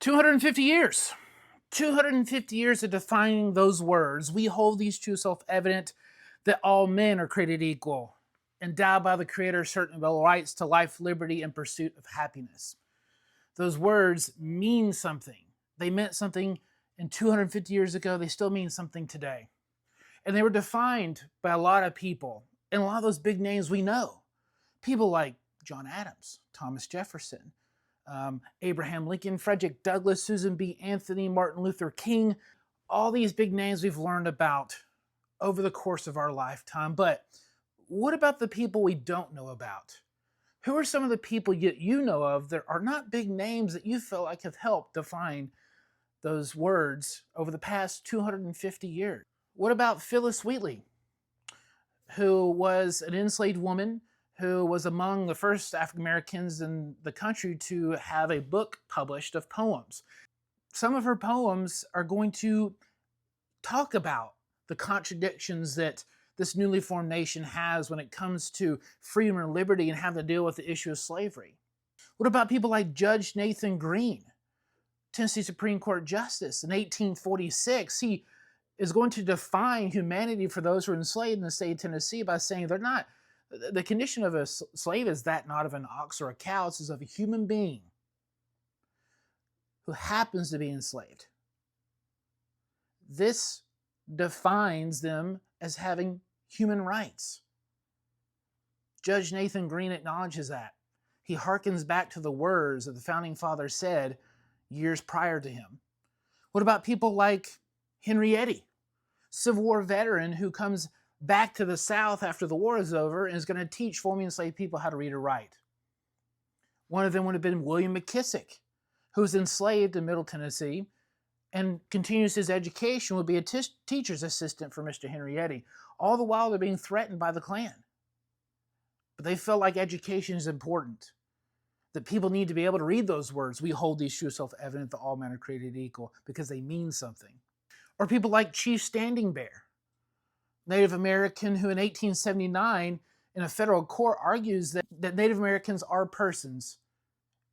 250 years. 250 years of defining those words. We hold these truths self-evident that all men are created equal, endowed by the Creator certain of the rights to life, liberty, and pursuit of happiness. Those words mean something. They meant something in 250 years ago. They still mean something today. And they were defined by a lot of people. And a lot of those big names we know. People like John Adams, Thomas Jefferson, Abraham Lincoln, Frederick Douglass, Susan B. Anthony, Martin Luther King, all these big names we've learned about over the course of our lifetime. But what about the people we don't know about? Who are some of the people you know of that are not big names that you feel like have helped define those words over the past 250 years? What about Phyllis Wheatley, who was an enslaved woman who was among the first African Americans in the country to have a book published of poems? Some of her poems are going to talk about the contradictions that this newly formed nation has when it comes to freedom and liberty and having to deal with the issue of slavery. What about people like Judge Nathan Green, Tennessee Supreme Court Justice in 1846? He is going to define humanity for those who are enslaved in the state of Tennessee by saying they're not, the condition of a slave is that not of an ox or a cow, it's of a human being who happens to be enslaved. This defines them as having human rights. Judge Nathan Green acknowledges that. He harkens back to the words that the Founding Fathers said years prior to him. What about people like Henry Eddy, Civil War veteran who comes back to the South after the war is over and is going to teach formerly enslaved people how to read or write? One of them would have been William McKissick, who was enslaved in Middle Tennessee and continues his education, would be a teacher's assistant for Mr. Henry Eddy. All the while they're being threatened by the Klan. But they felt like education is important, that people need to be able to read those words. We hold these truths self-evident that all men are created equal because they mean something. Or people like Chief Standing Bear, Native American who in 1879 in a federal court argues that Native Americans are persons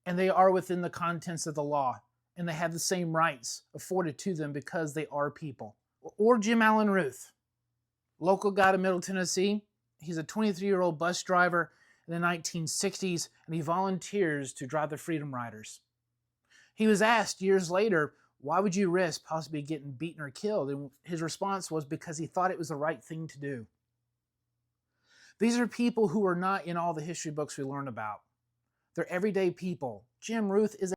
and they are within the contents of the law and they have the same rights afforded to them because they are people. Or Jim Allen Ruth, local guy to Middle Tennessee. He's a 23-year-old bus driver in the 1960s, and he volunteers to drive the Freedom Riders. He was asked years later, why would you risk possibly getting beaten or killed? And his response was because he thought it was the right thing to do. These are people who are not in all the history books we learn about. They're everyday people. Jim Ruth is